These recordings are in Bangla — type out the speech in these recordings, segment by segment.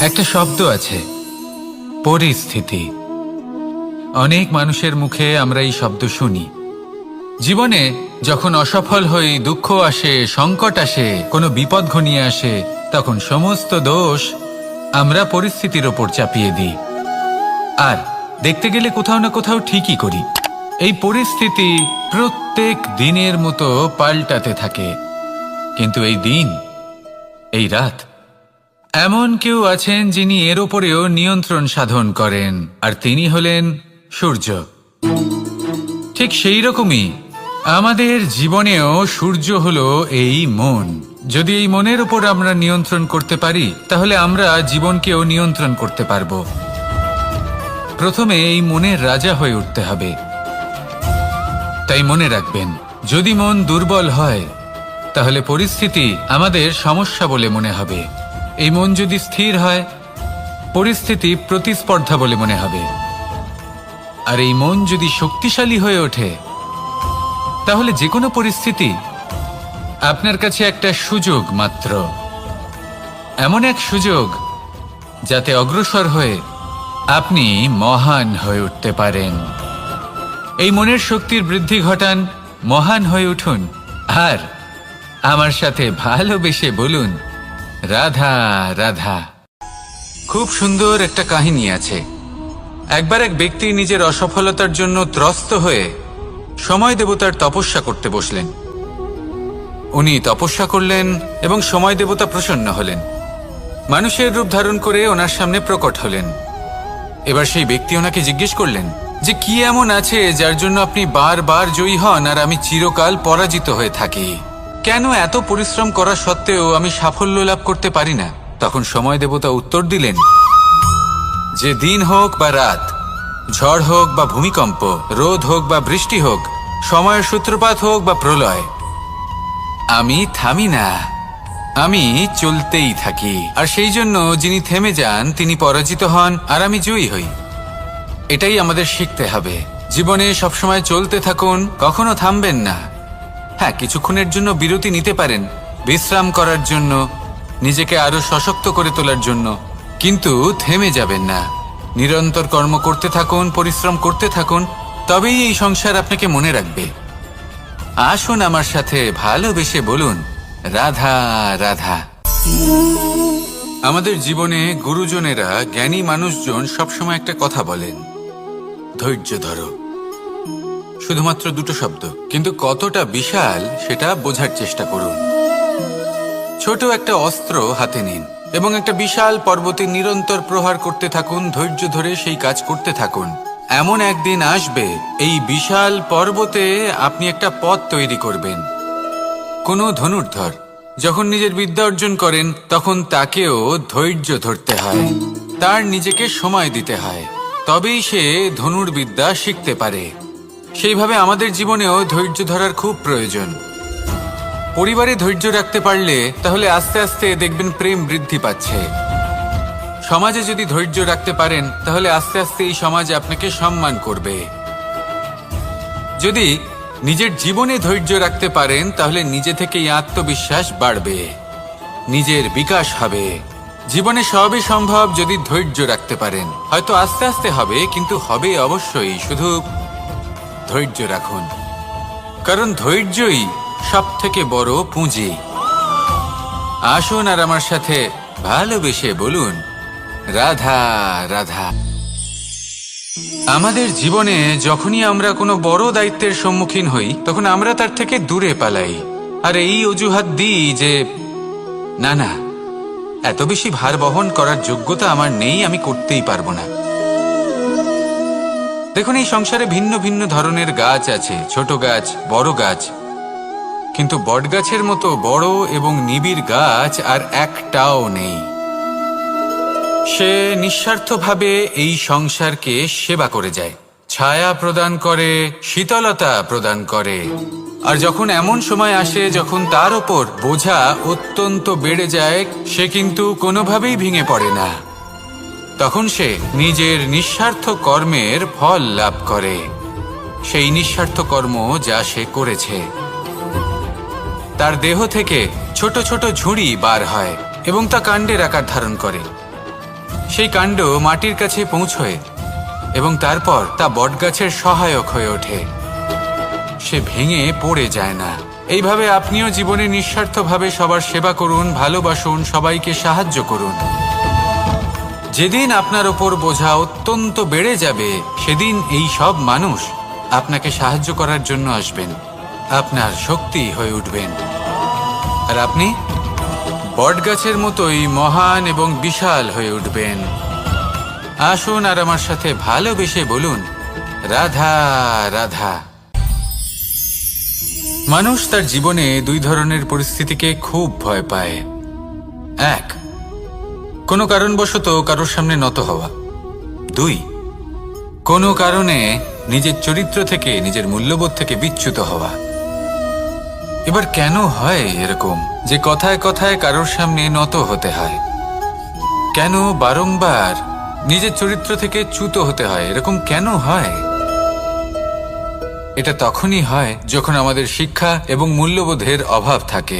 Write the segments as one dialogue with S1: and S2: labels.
S1: একটা শব্দ আছে, পরিস্থিতি। অনেক মানুষের মুখে আমরা এই শব্দ শুনি। জীবনে যখন অসফল হই, দুঃখ আসে, সংকট আসে, কোনো বিপদ ঘনিয়ে আসে, তখন সমস্ত দোষ আমরা পরিস্থিতির ওপর চাপিয়ে দিই। আর দেখতে গেলে কোথাও না কোথাও ঠিকই করি। এই পরিস্থিতি প্রত্যেক দিনের মতো পাল্টাতে থাকে, কিন্তু এই দিন, এই রাত, এমন কেউ আছেন যিনি এর ওপরেও নিয়ন্ত্রণ সাধন করেন, আর তিনি হলেন সূর্য। ঠিক সেই রকমই আমাদের জীবনেও সূর্য হলো এই মন। যদি এই মনের উপর আমরা নিয়ন্ত্রণ করতে পারি, তাহলে আমরা জীবনকেও নিয়ন্ত্রণ করতে পারব। প্রথমে এই মনের রাজা হয়ে উঠতে হবে। তাই মনে রাখবেন, যদি মন দুর্বল হয়, তাহলে পরিস্থিতি আমাদের সমস্যা বলে মনে হবে। এই মন যদি স্থির হয়, পরিস্থিতি প্রতিস্পর্ধা বলে মনে হবে। আর এই মন যদি শক্তিশালী হয়ে ওঠে, তাহলে যে কোনো পরিস্থিতি আপনার কাছে একটা সুযোগ মাত্র। এমন এক সুযোগ যাতে অগ্রসর হয়ে আপনি মহান হয়ে উঠতে পারেন। এই মনের শক্তির বৃদ্ধি ঘটান, মহান হয়ে উঠুন, আর আমার সাথে ভালোবেসে বলুন, রাধা রাধা। খুব সুন্দর একটা কাহিনী আছে। একবার এক ব্যক্তি নিজের অসফলতার জন্য ত্রস্ত হয়ে সময় দেবতার তপস্যা করতে বসলেন। উনি তপস্যা করলেন এবং সময় দেবতা প্রসন্ন হলেন। মানুষের রূপ ধারণ করে ওনার সামনে প্রকট হলেন। এবার সেই ব্যক্তি ওনাকে জিজ্ঞেস করলেন যে কি এমন আছে যার জন্য আপনি বারবার জয়ী হন আর আমি চিরকাল পরাজিত হয়ে থাকি? কেন এত পরিশ্রম করা সত্ত্বেও আমি সাফল্য লাভ করতে পারি না? তখন সময় দেবতা উত্তর দিলেন যে দিন হোক বা রাত, ঝড় হোক বা ভূমিকম্প, রোদ হোক বা বৃষ্টি হোক, সময়ের সূত্রপাত হোক বা প্রলয়, আমি থামি না, আমি চলতেই থাকি। আর সেই জন্য যিনি থেমে যান তিনি পরাজিত হন আর আমি জয়ী হই। এটাই আমাদের শিখতে হবে। জীবনে সবসময় চলতে থাকুন, কখনো থামবেন না। হ্যাঁ, কিছুক্ষণের জন্য বিরতি নিতে পারেন, বিশ্রাম করার জন্য, নিজেকে আরো সশক্ত করে তোলার জন্য, কিন্তু থেমে যাবেন না। নিরন্তর কর্ম করতে থাকুন, পরিশ্রম করতে থাকুন, তবেই এই সংসার আপনাকে মনে রাখবে। আসুন আমার সাথে ভালোবেসে বলুন, রাধা রাধা। আমাদের জীবনে গুরুজনেরা, জ্ঞানী মানুষজন সবসময় একটা কথা বলেন, ধৈর্য ধরো। শুধুমাত্র দুটো শব্দ, কিন্তু কতটা বিশাল সেটা বোঝার চেষ্টা করুন। ছোট একটা অস্ত্র হাতে নিন এবং একটা বিশাল পর্বতে নিরন্তর প্রহার করতে থাকুন, ধৈর্য ধরে সেই কাজ করতে থাকুন। এমন একদিন আসবে, এই বিশাল পর্বতে আপনি একটা পথ তৈরি করবেন। কোনো ধনুর্ধর যখন নিজের বিদ্যা অর্জন করেন, তখন তাকেও ধৈর্য ধরতে হয়, তার নিজেকে সময় দিতে হয়, তবেই সে ধনুর্বিদ্যা শিখতে পারে। সেইভাবে আমাদের জীবনেও ধৈর্য ধরার খুব প্রয়োজন। পরিবারে ধৈর্য রাখতে পারলে তাহলে আস্তে আস্তে দেখবেন প্রেম বৃদ্ধি পাচ্ছে। সমাজে যদি ধৈর্য রাখতে পারেন, তাহলে আস্তে আস্তে এই সমাজ আপনাকে সম্মান করবে। যদি নিজের জীবনে ধৈর্য রাখতে পারেন, তাহলে নিজে থেকেই আত্মবিশ্বাস বাড়বে, নিজের বিকাশ হবে। জীবনে সবই সম্ভব যদি ধৈর্য রাখতে পারেন। হয়তো আস্তে আস্তে হবে, কিন্তু হবে অবশ্যই। শুধু ধৈর্য রাখুন, কারণ ধৈর্যই সবথেকে বড় পুঁজি। আসুন আর আমার সাথে ভালোবেসে বলুন, রাধা রাধা। আমাদের জীবনে যখনই আমরা কোনো বড় দায়িত্বের সম্মুখীন হই, তখন আমরা তার থেকে দূরে পালাই আর এই অজুহাত দিই যে না না, এত বেশি ভার বহন করার যোগ্যতা আমার নেই, আমি করতেই পারবো না। দেখুন, এই সংসারে ভিন্ন ভিন্ন ধরনের গাছ আছে, ছোট গাছ, বড় গাছ, কিন্তু বটগাছের মতো বড় এবং নিবিড় গাছ আর একটাও নেই। সে নিঃস্বার্থভাবে এই সংসারকে সেবা করে যায়, ছায়া প্রদান করে, শীতলতা প্রদান করে। আর যখন এমন সময় আসে যখন তার ওপর বোঝা অত্যন্ত বেড়ে যায়, সে কিন্তু কোনোভাবেই ভেঙে পড়ে না। তখন সে নিজের নিঃস্বার্থ কর্মের ফল লাভ করে, সেই নিঃস্বার্থ কর্ম যা সে করেছে। তার দেহ থেকে ছোট ছোট ঝুড়ি বার হয় এবং তা কাণ্ডের আকার ধারণ করে। সেই কাণ্ড মাটির কাছে পৌঁছয় এবং তারপর তা বটগাছের সহায়ক হয়ে ওঠে। সে ভেঙে পড়ে যায় না। এইভাবে আপনিও জীবনে নিঃস্বার্থভাবে সবার সেবা করুন, ভালোবাসুন, সবাইকে সাহায্য করুন। যেদিন আপনার ওপর বোঝা অত্যন্ত বেড়ে যাবে, সেদিন এই সব মানুষ আপনাকে সাহায্য করার জন্য আসবেন, আপনার শক্তি হয়ে উঠবেন, আর আপনি বটগাছের মতোই মহান এবং বিশাল হয়ে উঠবেন। আসুন আর আমার সাথে ভালোবেসে বলুন, রাধা রাধা। মানুষ তার জীবনে দুই ধরনের পরিস্থিতিকে খুব ভয় পায়। এক, কোনো কারণবশত কারোর সামনে নত হওয়া। দুই, কোনো কারণে নিজের চরিত্র থেকে, নিজের মূল্যবোধ থেকে বিচ্যুত হওয়া। এবার কেন হয় এরকম যে কথায় কথায় কারোর সামনে নত হতে হয়? কেন বারংবার নিজের চরিত্র থেকে চ্যুত হতে হয়? এরকম কেন হয়? এটা তখনই হয় যখন আমাদের শিক্ষা এবং মূল্যবোধের অভাব থাকে।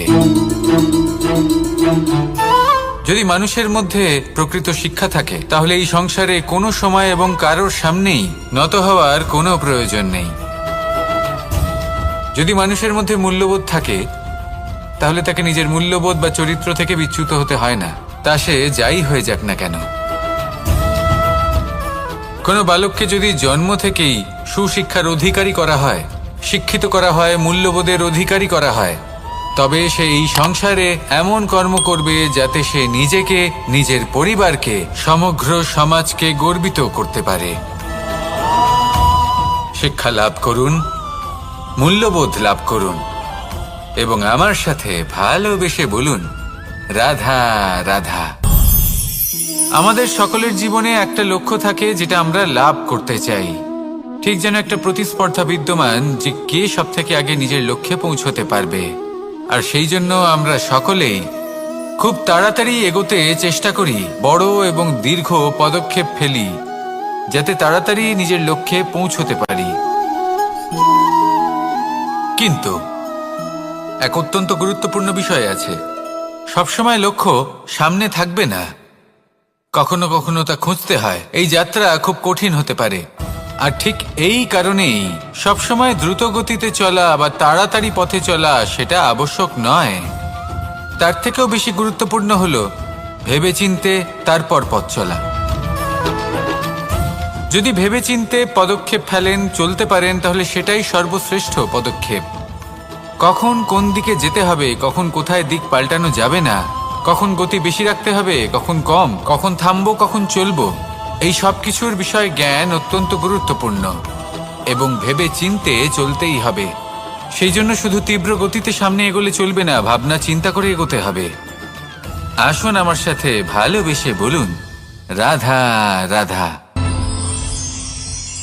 S1: যদি মানুষের মধ্যে প্রকৃত শিক্ষা থাকে, তাহলে এই সংসারে কোনো সময় এবং কারোর সামনেই নত হওয়ার কোনো প্রয়োজন নেই। যদি মানুষের মধ্যে মূল্যবোধ থাকে, তাহলে তাকে নিজের মূল্যবোধ বা চরিত্র থেকে বিচ্যুত হতে হয় না, তা সে যাই হয়ে যাক না কেন। কোনো বালককে যদি জন্ম থেকেই সুশিক্ষার অধিকারী করা হয়, শিক্ষিত করা হয়, মূল্যবোধের অধিকারী করা হয়, তবে সে এই সংসারে এমন কর্ম করবে যাতে সে নিজেকে, নিজের পরিবারকে, সমগ্র সমাজকে গর্বিত করতে পারে। শিক্ষা লাভ করুন, মূল্যবোধ লাভ করুন এবং আমার সাথে ভালোবেসে বলুন, রাধা রাধা। আমাদের সকলের জীবনে একটা লক্ষ্য থাকে যেটা আমরা লাভ করতে চাই। ঠিক যেন একটা প্রতিস্পর্ধা বিদ্যমান যে কে সব থেকে আগে নিজের লক্ষ্যে পৌঁছতে পারবে। আর সেই জন্য আমরা সকলেই খুব তাড়াতাড়ি এগোতে চেষ্টা করি, বড় এবং দীর্ঘ পদক্ষেপ ফেলি যাতে তাড়াতাড়ি নিজের লক্ষ্যে পৌঁছতে পারি। কিন্তু এক অত্যন্ত গুরুত্বপূর্ণ বিষয় আছে, সবসময় লক্ষ্য সামনে থাকবে না, কখনো কখনো তা খুঁজতে হয়। এই যাত্রা খুব কঠিন হতে পারে, আর ঠিক এই কারণেই সবসময় দ্রুত গতিতে চলা বা তাড়াতাড়ি পথে চলা সেটা আবশ্যক নয়। তার থেকেও বেশি গুরুত্বপূর্ণ হলো ভেবেচিন্তে তারপর পথ চলা। যদি ভেবেচিন্তে পদক্ষেপ ফেলেন, চলতে পারেন, তাহলে সেটাই সর্বশ্রেষ্ঠ পদক্ষেপ। কখন কোন দিকে যেতে হবে, কখন কোথায় দিক পাল্টানো যাবে না, কখন গতি বেশি রাখতে হবে, কখন কম, কখন থামবো, কখন চলবো, এই সব কিছুর বিষয়ে জ্ঞান অত্যন্ত গুরুত্বপূর্ণ এবং ভেবে চিন্তে চলতেই হবে। সেই জন্য শুধু তীব্র গতিতে সামনে এগোলে চলবে না, ভাবনা চিন্তা করে এগোতে হবে। আসুন আমার সাথে ভালোবেসে বলুন, রাধা রাধা।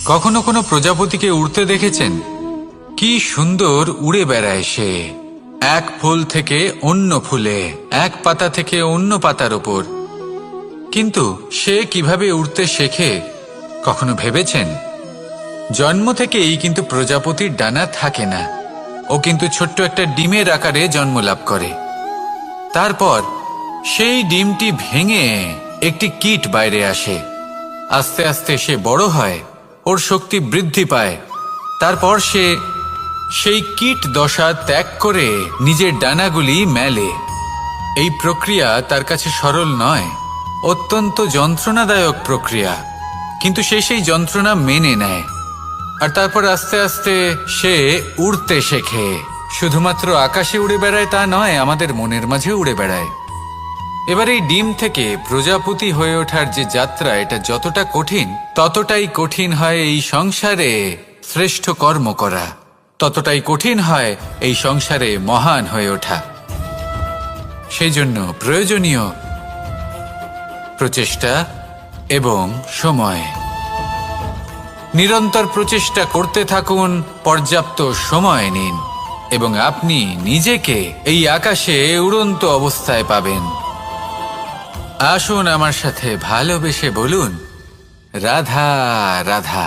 S1: কখনো কোনো প্রজাপতিকে উড়তে দেখেছেন? কি সুন্দর উড়ে বেড়ায় সে, এক ফুল থেকে অন্য ফুলে, এক পাতা থেকে অন্য পাতার ওপর। কিন্তু সে কিভাবে উড়তে শেখে কখনো ভেবেছেন? জন্ম থেকেই কিন্তু প্রজাপতির ডানা থাকে না, ও কিন্তু ছোট্ট একটা ডিমের আকারে জন্ম লাভ করে। তারপর সেই ডিমটি ভেঙে একটি কীট বাইরে আসে। আস্তে আস্তে সে বড় হয়, ওর শক্তি বৃদ্ধি পায়। তারপর সে সেই কীট দশা ত্যাগ করে নিজের ডানাগুলি মেলে। এই প্রক্রিয়া তার কাছে সরল নয়, অত্যন্ত যন্ত্রণাদায়ক প্রক্রিয়া, কিন্তু সে সেই যন্ত্রণা মেনে নেয়। আর তারপর আস্তে আস্তে সে উড়তে শেখে। শুধুমাত্র আকাশে উড়ে বেড়ায় তা নয়, আমাদের মনের মাঝে উড়ে বেড়ায়। এবার এই ডিম থেকে প্রজাপতি হয়ে ওঠার যে যাত্রা, এটা যতটা কঠিন, ততটাই কঠিন হয় এই সংসারে শ্রেষ্ঠ কর্ম করা, ততটাই কঠিন হয় এই সংসারে মহান হয়ে ওঠা। সেই জন্য প্রয়োজনীয় প্রচেষ্টা এবং সময়। নিরন্তর প্রচেষ্টা করতে থাকুন, পর্যাপ্ত সময় নিন এবং আপনি নিজেকে এই আকাশে উড়ন্ত অবস্থায় পাবেন। আসুন আমার সাথে ভালোবেসে বলুন, রাধা রাধা।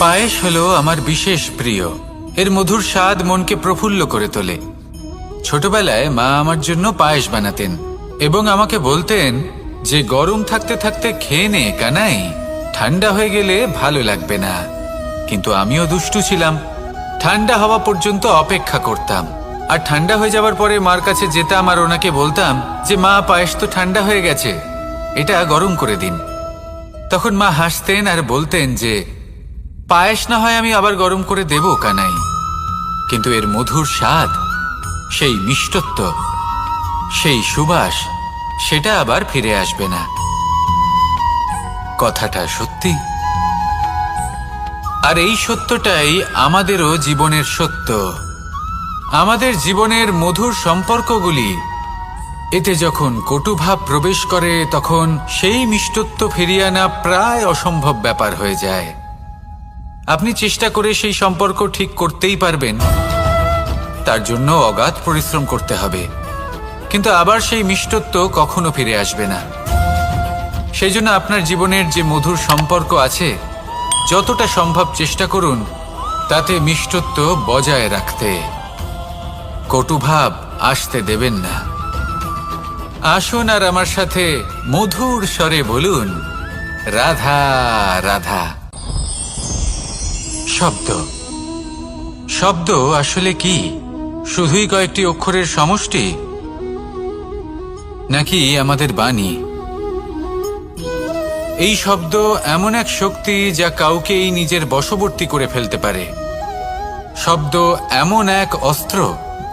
S1: পায়েস হলো আমার বিশেষ প্রিয়। এর মধুর স্বাদ মনকে প্রফুল্ল করে তোলে। ছোটবেলায় মা আমার জন্য পায়েস বানাতেন এবং আমাকে বলতেন যে গরম থাকতে থাকতে খেয়ে নে কানাই, ঠান্ডা হয়ে গেলে ভালো লাগবে না। কিন্তু আমিও দুষ্টু ছিলাম, ঠান্ডা হওয়া পর্যন্ত অপেক্ষা করতাম, আর ঠান্ডা হয়ে যাবার পরে মার কাছে যেতাম আর ওনাকে বলতাম যে মা, পায়েস তো ঠান্ডা হয়ে গেছে, এটা গরম করে দিন। তখন মা হাসতেন আর বলতেন যে পায়েস না হয় আমি আবার গরম করে দেব কানাই, কিন্তু এর মধুর স্বাদ, সেই মিষ্টত্ব, সেই সুবাস, সেটা আবার ফিরে আসবে না। কথাটা সত্যি। আর এই সত্যটাই আমাদেরও জীবনের সত্য। আমাদের জীবনের মধুর সম্পর্কগুলি, এতে যখন কটুভাব প্রবেশ করে তখন সেই মিষ্টত্ব ফিরিয়ে আনা প্রায় অসম্ভব ব্যাপার হয়ে যায়। আপনি চেষ্টা করে সেই সম্পর্ক ঠিক করতেই পারবেন, তার জন্য অগাধ পরিশ্রম করতে হবে, কিন্তু আবার সেই মিষ্টত্ব কখনো ফিরে আসবে না। সেই জন্য আপনার জীবনের যে মধুর সম্পর্ক আছে, যতটা সম্ভব চেষ্টা করুন তাতে মিষ্টত্ব বজায় রাখতে। কটুভাব আসতে দেবেন না। আসুন আর আমার সাথে মধুর স্বরে বলুন, রাধা রাধা। শব্দ, শব্দ আসলে কি? শুধুই কয়েকটি অক্ষরের সমষ্টি, নাকি আমাদের বাণী? এই শব্দ এমন এক শক্তি যা কাউকেই নিজের বশবর্তী করে ফেলতে পারে। শব্দ এমন এক অস্ত্র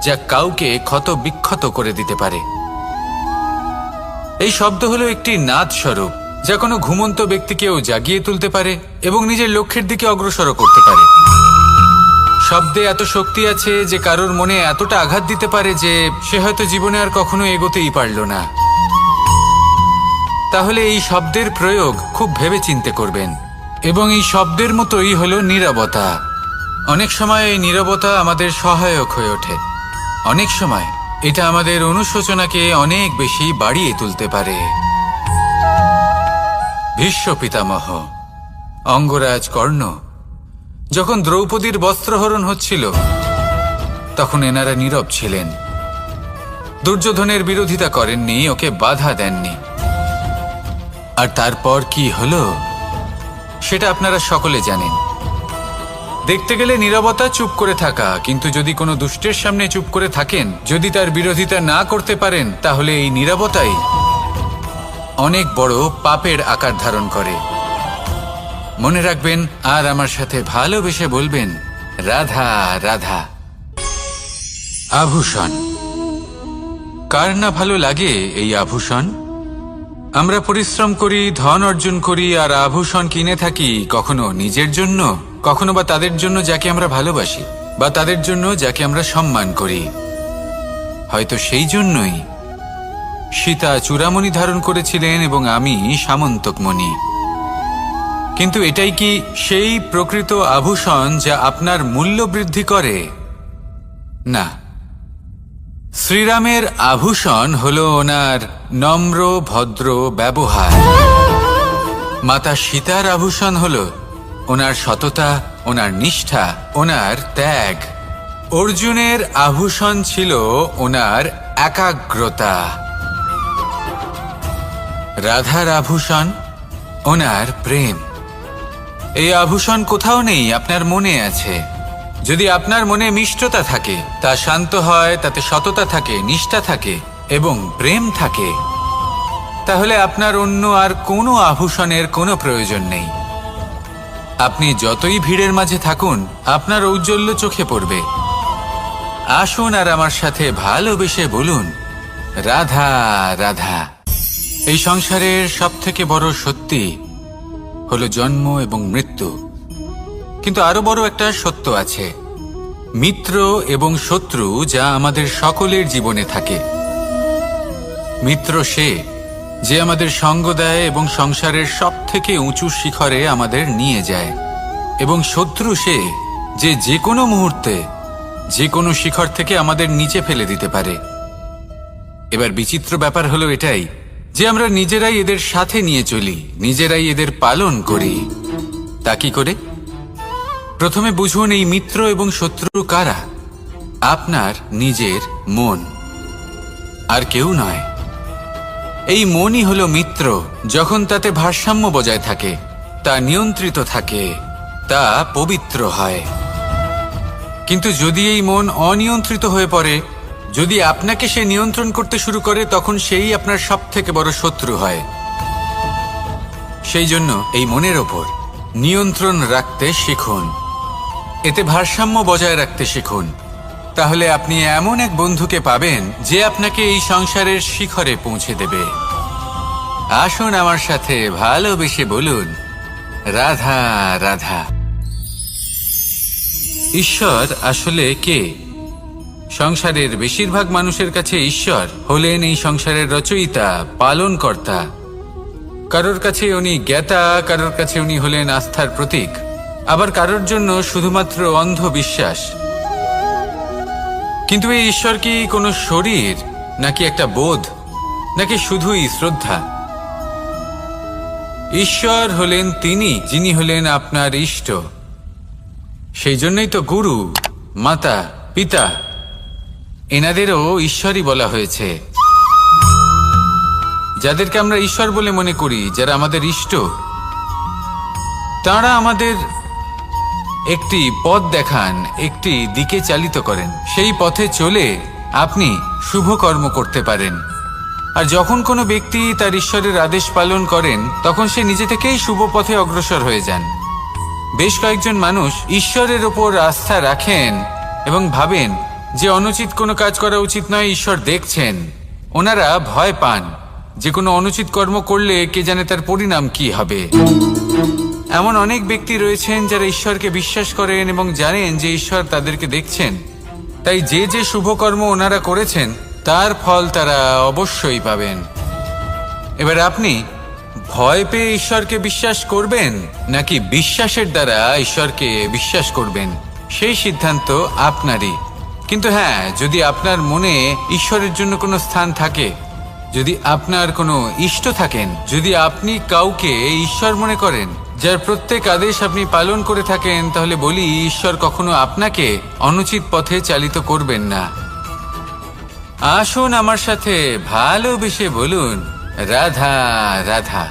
S1: যা কাউকে ক্ষত বিক্ষত করে দিতে পারে। এই শব্দ হলো একটি নাদ স্বরূপ, যা কোনো ঘুমন্ত ব্যক্তিকেও জাগিয়ে তুলতে পারে এবং নিজের লক্ষ্যের দিকে অগ্রসর করতে পারে। শব্দে এত শক্তি আছে যে কারোর মনে এতটা আঘাত দিতে পারে যে সে হয়তো জীবনে আর কখনো এগোতেই পারল না। তাহলে এই শব্দের প্রয়োগ খুব ভেবে চিন্তে করবেন। এবং এই শব্দের মতোই হলো নীরবতা। অনেক সময় এই নীরবতা আমাদের সহায়ক হয়ে ওঠে, অনেক সময় এটা আমাদের অনুশোচনাকে অনেক বেশি বাড়িয়ে তুলতে পারে। ভীষ্ম পিতামহ, অঙ্গরাজ কর্ণ, যখন দ্রৌপদীর বস্ত্রহরণ হচ্ছিল তখন এনারা নীরব ছিলেন। দুর্যোধনের বিরোধিতা করেননি, ওকে বাধা দেননি। আর তারপর কি হলো সেটা আপনারা সকলে জানেন। দেখতে গেলে নীরবতা চুপ করে থাকা, কিন্তু যদি কোনো দুষ্টের সামনে চুপ করে থাকেন, যদি তার বিরোধিতা না করতে পারেন, তাহলে এই নীরবতাই অনেক বড় পাপের আকার ধারণ করে। মনে রাখবেন আর আমার সাথে ভালোবেসে বলবেন, রাধা রাধা। আভূষণ, কার না ভালো লাগে এই আভূষণ? আমরা পরিশ্রম করি, ধন অর্জন করি আর আভূষণ কিনে থাকি, কখনো নিজের জন্য, কখনো বা তাদের জন্য যাকে আমরা ভালোবাসি, বা তাদের জন্য যাকে আমরা সম্মান করি। হয়তো সেই জন্যই সীতা চূড়ামণি ধারণ করেছিলেন এবং আমি সামন্তকমণি। কিন্তু এটাই কি সেই প্রকৃত আভূষণ যা আপনার মূল্য বৃদ্ধি করে? না। শ্রীরামের আভূষণ হল ওনার নম্র ভদ্র ব্যবহার। মাতা সীতার আভূষণ হল ওনার সততা, ওনার নিষ্ঠা, ওনার ত্যাগ। অর্জুনের আভূষণ ছিল ওনার একাগ্রতা। রাধার আভূষণ ওনার প্রেম। এই আভূষণ কোথাও নেই, আপনার মনে আছে। যদি আপনার মনে মিষ্টতা থাকে, তা শান্ত হয়, তাতে সততা থাকে, নিষ্ঠা থাকে এবং প্রেম থাকে, তাহলে আপনার অন্য আর কোনো আভূষণের কোনো প্রয়োজন নেই। আপনি যতই ভিড়ের মাঝে থাকুন, আপনার ঔজ্জ্বল্য চোখে পড়বে। আসুন আর আমার সাথে ভালোবেসে বলুন, রাধা রাধা। এই সংসারের সবথেকে বড় সত্যি হলো জন্ম এবং মৃত্যু, কিন্তু আরো বড় একটা সত্য আছে, মিত্র এবং শত্রু, যা আমাদের সকলের জীবনে থাকে। মিত্র সে যে আমাদের সঙ্গ দেয় এবং সংসারের সবথেকে উঁচু শিখরে আমাদের নিয়ে যায়, এবং শত্রু সে যে যে কোনো মুহূর্তে যে কোনো শিখর থেকে আমাদের নিচে ফেলে দিতে পারে। এবার বিচিত্র ব্যাপার হলো এটাই যে আমরা নিজেরাই এদের সাথে নিয়ে চলি, নিজেরাই এদের পালন করি। তা কি করে? প্রথমে বুঝুন এই মিত্র এবং শত্রু কারা। আপনার নিজের মন, আর কেউ নয়। এই মনই হলো মিত্র। যখন তাতে ভারসাম্য বজায় থাকে, তা নিয়ন্ত্রিত থাকে, তা পবিত্র হয়। কিন্তু যদি এই মন অনিয়ন্ত্রিত হয়ে পড়ে, যদি আপনাকে সে নিয়ন্ত্রণ করতে শুরু করে, তখন সেই আপনার সবথেকে বড় শত্রু হয়। সেই জন্য এই মনের ওপর নিয়ন্ত্রণ রাখতে শিখুন, এতে ভারসাম্য বজায় রাখতে শিখুন। তাহলে আপনি এমন এক বন্ধুকে পাবেন যে আপনাকে এই সংসারের শিখরে পৌঁছে দেবে। আসুন আমার সাথে ভালোবেসে বলুন, রাধা রাধা। ঈশ্বর আসলে কে? সংসারের বেশিরভাগ মানুষের কাছে ঈশ্বর হলেন এই সংসারের রচয়িতা, পালনকর্তা। কারোর কাছে উনি জ্ঞাতা, কারোর কাছে উনি হলেন আস্থার প্রতীক, আবার কারোর জন্য শুধুমাত্র অন্ধ বিশ্বাস। কিন্তু এই ঈশ্বর কি কোনো শরীর, নাকি একটা বোধ, নাকি শুধুই শ্রদ্ধা? ঈশ্বর হলেন তিনি যিনি হলেন আপনার ইষ্ট। সেই জন্যই তো গুরু, মাতা, পিতা এনাদেরও ঈশ্বরই বলা হয়েছে। যাদেরকে আমরা ঈশ্বর বলে মনে করি, যারা আমাদের ইষ্ট, তাঁরা আমাদের একটি পথ দেখান, একটি দিকে চালিত করেন। সেই পথে চলে আপনি শুভ কর্ম করতে পারেন। আর যখন কোনো ব্যক্তি তার ঈশ্বরের আদেশ পালন করেন, তখন সে নিজে থেকেই শুভ পথে অগ্রসর হয়ে যান। বেশ কয়েকজন মানুষ ঈশ্বরের ওপর আস্থা রাখেন এবং ভাবেন যে অনুচিত কোনো কাজ করা উচিত নয়, ঈশ্বর দেখছেন। ওনারা ভয় পান যে কোনো অনুচিত কর্ম করলে কে জানে তার পরিণাম কি হবে। এমন অনেক ব্যক্তি রয়েছেন যারা ঈশ্বরকে বিশ্বাস করেন এবং জানেন যে ঈশ্বর তাদেরকে দেখছেন। তাই যে যে শুভ কর্ম ওনারা করেছেন তার ফল তারা অবশ্যই পাবেন। এবার আপনি ভয় পেয়ে ঈশ্বরকে বিশ্বাস করবেন, নাকি বিশ্বাসের দ্বারা ঈশ্বরকে বিশ্বাস করবেন, সেই সিদ্ধান্ত আপনারই। কিন্তু হ্যাঁ, যদি আপনার মনে ঈশ্বরের জন্য কোনো স্থান থাকে, যদি আপনার কোনো ইষ্ট থাকেন, যদি আপনি কাউকে ঈশ্বর মনে করেন, যার প্রত্যেক আদেশ আপনি পালন করে থাকেন, তাহলে বলি, ঈশ্বর কখনো আপনাকে অনুচিত পথে চালিত করবেন না। আসুন আমার সাথে ভালোবেসে বলুন, রাধা রাধা।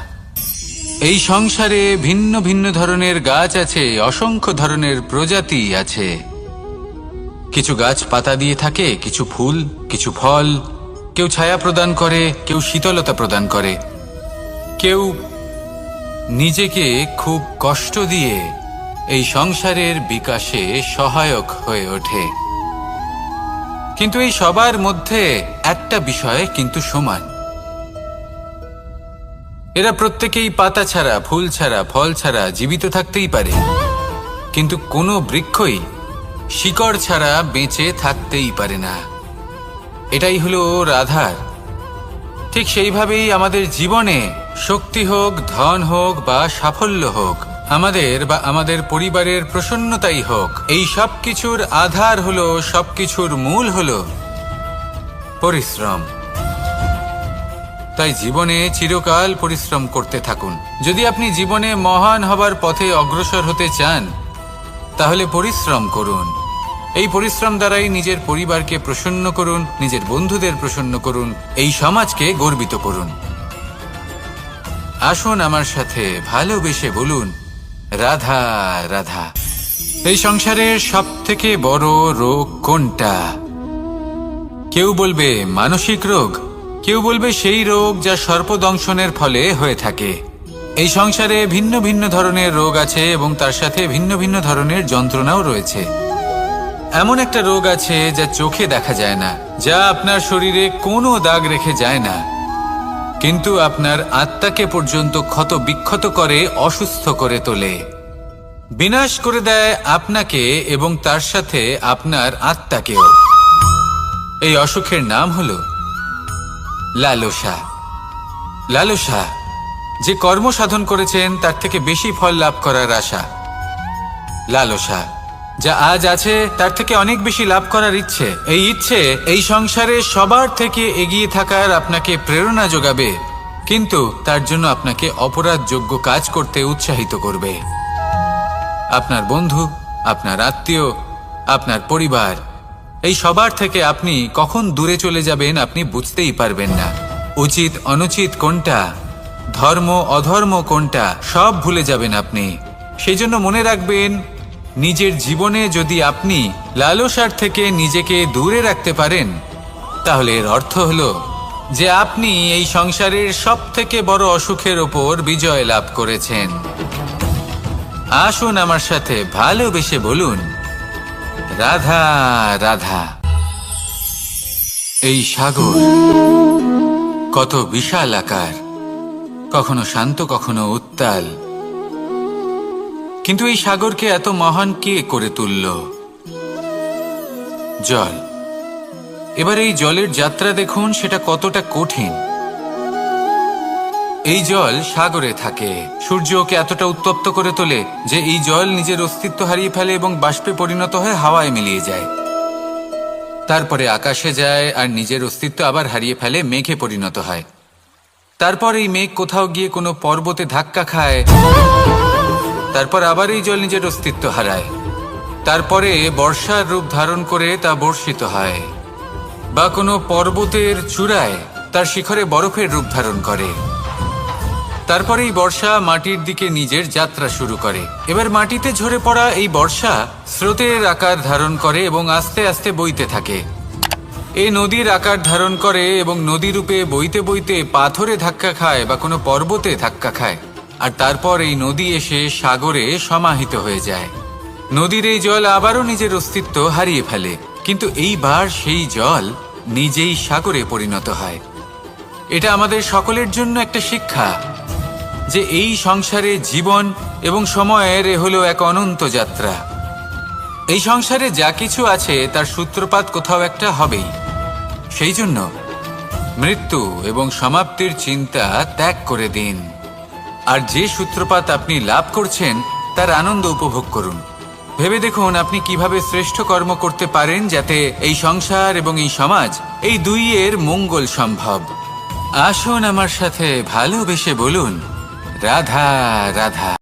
S1: এই সংসারে ভিন্ন ভিন্ন ধরনের গাছ আছে, অসংখ্য ধরনের প্রজাতি আছে। কিছু গাছ পাতা দিয়ে থাকে, কিছু ফুল, কিছু ফল। কেউ ছায়া প্রদান করে, কেউ শীতলতা প্রদান করে, কেউ নিজেকে খুব কষ্ট দিয়ে এই সংসারের বিকাশে সহায়ক হয়ে ওঠে। কিন্তু এই সবার মধ্যে একটা বিষয় কিন্তু সমান, এরা প্রত্যেকেই পাতা ছাড়া, ফুল ছাড়া, ফল ছাড়া জীবিত থাকতেই পারে, কিন্তু কোনো বৃক্ষই শিকড় ছাড়া বেঁচে থাকতেই পারে না। এটাই হলো রাধার। ঠিক সেইভাবেই আমাদের জীবনে শক্তি হোক, ধন হোক বা সাফল্য হোক, আমাদের বা আমাদের পরিবারের প্রসন্নতাই হোক, এই সব কিছুর আধার হলো, সবকিছুর মূল হলো পরিশ্রম। তাই জীবনে চিরকাল পরিশ্রম করতে থাকুন। যদি আপনি জীবনে মহান হবার পথে অগ্রসর হতে চান, তাহলে পরিশ্রম করুন। এই পরিশ্রম দ্বারাই নিজের পরিবারকে প্রসন্ন করুন, নিজের বন্ধুদের প্রসন্ন করুন, এই সমাজকে গর্বিত করুন। আসুন আমার সাথে ভালোবেসে বলুন, রাধা রাধা। এই সংসারের সবথেকে বড় রোগ কোনটা? কেউ বলবে মানসিক রোগ, কেউ বলবে সেই রোগ যা সর্পদংশনের ফলে হয়ে থাকে। এই সংসারে ভিন্ন ভিন্ন ধরনের রোগ আছে এবং তার সাথে ভিন্ন ভিন্ন ধরনের যন্ত্রণাও রয়েছে। এমন একটা রোগ আছে যা চোখে দেখা যায় না, যা আপনার শরীরে কোনো দাগ রেখে যায় না, কিন্তু আপনার আত্মাকে পর্যন্ত ক্ষত বিক্ষত করে, অসুস্থ করে তোলে, বিনাশ করে দেয় আপনাকে এবং তার সাথে আপনার আত্মাকেও। এই অসুখের নাম হলো লালসা। লালসা, যে কর্ম সাধন করেছেন তার থেকে বেশি ফল লাভ করার আশা। লালসা, যা আজ আছে তার থেকে অনেক বেশি লাভ করার ইচ্ছে। এই ইচ্ছে এই সংসারে সবার থেকে এগিয়ে থাকার আপনাকে প্রেরণা যোগাবে, কিন্তু তার জন্য আপনাকে অপরাধযোগ্য কাজ করতে উৎসাহিত করবে। আপনার বন্ধু, আপনার আত্মীয়, আপনার পরিবার, এই সবার থেকে আপনি কখন দূরে চলে যাবেন আপনি বুঝতেই পারবেন না। উচিত অনুচিত কোনটা, ধর্ম অধর্ম কোনটা, সব ভুলে যাবেন আপনি। সেই জন্য মনে রাখবেন, নিজের জীবনে যদি আপনি লালসার থেকে নিজেকে দূরে রাখতে পারেন, তাহলে এর অর্থ হলো যে আপনি এই সংসারের সব থেকে বড় অসুখের ওপর বিজয় লাভ করেছেন। আসুন আমার সাথে ভালোবেসে বলুন, রাধা রাধা। এই সাগর কত বিশাল আকার, কখনো শান্ত কখনো উত্তাল, কিন্তু এই সাগরকে এত মহান কে করে তুলল? জল। এবার এই জলের যাত্রা দেখুন, সেটা কতটা কঠিন। এই জল সাগরে থাকে, সূর্য ওকে এতটা উত্তপ্ত করে তোলে যে এই জল নিজের অস্তিত্ব হারিয়ে ফেলে এবং বাষ্পে পরিণত হয়ে হাওয়ায় মিলিয়ে যায়। তারপরে আকাশে যায় আর নিজের অস্তিত্ব আবার হারিয়ে ফেলে, মেঘে পরিণত হয়। তারপর এই মেঘ কোথাও গিয়ে কোনো পর্বতে ধাক্কা খায়, তারপর আবার এই জল নিজের অস্তিত্ব হারায়। তারপরে বর্ষার রূপ ধারণ করে তা বর্ষিত হয়, বা কোনো পর্বতের চূড়ায় তার শিখরে বরফের রূপ ধারণ করে। তারপরে এই বর্ষা মাটির দিকে নিজের যাত্রা শুরু করে। এবার মাটিতে ঝরে পড়া এই বর্ষা স্রোতের আকার ধারণ করে এবং আস্তে আস্তে বইতে থাকে। এই নদীর আকার ধারণ করে এবং নদী রূপে বইতে বইতে পাথরে ধাক্কা খায় বা কোনো পর্বতে ধাক্কা খায়, আর তারপর এই নদী এসে সাগরে সমাহিত হয়ে যায়। নদীর এই জল আবারও নিজের অস্তিত্ব হারিয়ে ফেলে, কিন্তু এইবার সেই জল নিজেই সাগরে পরিণত হয়। এটা আমাদের সকলের জন্য একটা শিক্ষা যে এই সংসারে জীবন এবং সময়ের এ হলো এক অনন্ত যাত্রা। এই সংসারে যা কিছু আছে তার সূত্রপাত কোথাও একটা হবেই। সেই জন্য মৃত্যু এবং সমাপ্তির চিন্তা ত্যাগ করে দিন, আর যে সূত্রপাত আপনি লাভ করছেন তার আনন্দ উপভোগ করুন। ভেবে দেখুন আপনি কিভাবে শ্রেষ্ঠ কর্ম করতে পারেন যাতে এই সংসার এবং এই সমাজ, এই দুইয়ের মঙ্গল সম্ভব। আসুন আমার সাথে ভালোবেসে বলুন, রাধা রাধা।